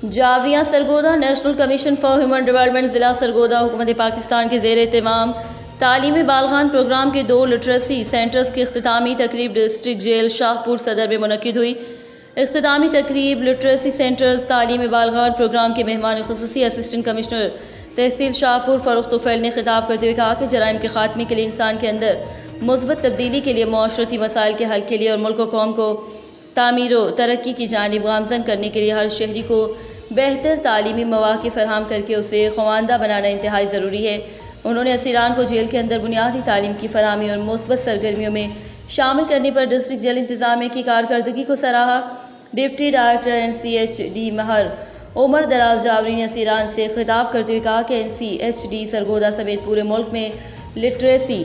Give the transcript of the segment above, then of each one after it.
Javeria Sargodha national commission for human development ज़िला सरगोदा हुकूमत पाकिस्तान के ज़ेर एहतमाम तालीमी बालगान प्रोग्राम के 2 लिटरेसी सेंटर्स की इख्तितामी तकरीब डिस्ट्रिक्ट जेल शाहपुर सदर में मुनक्किद हुई। इख्तितामी तकरीब लिटरेसी सेंटर्स तालीमी बालगान प्रोग्राम के मेहमान खुसूसी असिस्टेंट कमिश्नर तहसील शाहपुर फ़रूख तुफ़ैल ने खिताब करते हुए कहा कि जराइम के खात्मे के लिए इंसान के अंदर मुस्बत तब्दीली के लिए, मुआशरती मसाइल के हल के लिए और मुल्क व कौम को तामीर व तरक्की की जानिब गामज़न करने के लिए हर शहरी को बेहतर तालीमी मौक़े फराहम करके उसे ख़वानदा बनाना इंतहाई ज़रूरी है। उन्होंने असीरान को जेल के अंदर बुनियादी तालीम की फराहमी और मुस्बत सरगर्मियों में शामिल करने पर डिस्ट्रिक्ट जेल इंतज़ामिया की कारकर्दगी को सराहा। डिप्टी डायरेक्टर NCHD महर उमर दराज जावरी ने असीरान से खिताब करते हुए कहा कि NCHD सरगोदा समेत पूरे मुल्क में लिटरेसी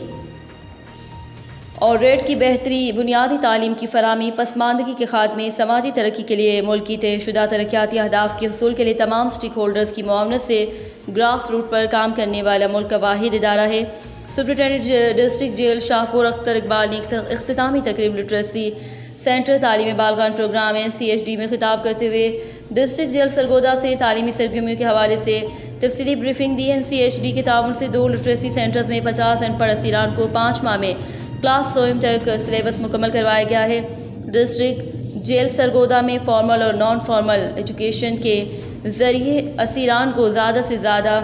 और रेट की बेहतरी, बुनियादी तालीम की फराहमी, पसमानदगी के खात्मे, समाजी तरक्की के लिए मुल्की तयशुदा तरक्याती अहदाफ के हसूल के लिए तमाम स्टेक होल्डर्स की मुआवनत से ग्रास रूट पर काम करने वाला मुल्क का वाहिद इदारा है। Superintendent district jail Shahpur Akhtar Iqbal ने इख्तितामी तकरीब लिटरेसी सेंटर तालीमी बालगान प्रोग्राम NCHD में खिताब करते हुए डिस्ट्रिक्ट जेल सरगोदा से तालीमी सरगर्मियों के हवाले से तफसीली ब्रीफिंग दी। NCHD के ताउन से 2 लिटरेसी सेंटर्स में 50 अनपढ़ असीरान को 5 माह में क्लास 100 तक सिलेबस मुकम्मल करवाया गया है। डिस्ट्रिक्ट जेल सरगोदा में फॉर्मल और नॉन फॉर्मल एजुकेशन के ज़रिए असीरान को ज़्यादा से ज़्यादा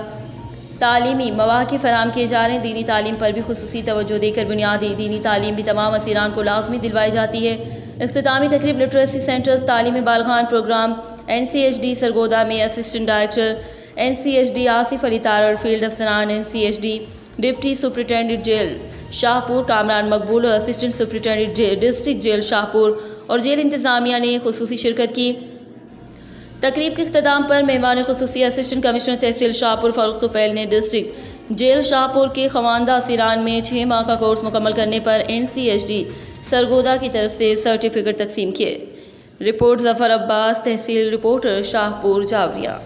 तालीमी मौक़े फराहम किए जा रहे हैं। दीनी तालीम पर भी खुसूसी तवज्जो देकर बुनियादी दीनी तालीम भी तमाम असीरान को लाजमी दिलवाई जाती है। इख्तितामी तकरीब लिटरेसी सेंटर्स तालीमी बालगान प्रोग्राम NCHD सरगोदा में assistant director NCHD Asif Ali Tarar, field अफसरान NCHD, deputy superintendent jail Shahpur Kamran Maqbool और assistant superintendent district jail Shahpur और जेल इंतज़ामिया ने खुसूसी शिरकत की। तकरीब के इख्तिताम पर मेहमान खुसूसी असिस्टेंट कमिश्नर तहसील शाहपुर फ़रूख तुफ़ैल ने डिस्ट्रिक्ट जेल शाहपुर के ख़वानदा असीरान में 6 माह का कोर्स मुकम्मल करने पर NCHD सरगोदा की तरफ से सर्टिफिकेट तकसीम किए। रिपोर्ट ज़फ़र अब्बास, तहसील रिपोर्टर शाहपुर जावरिया।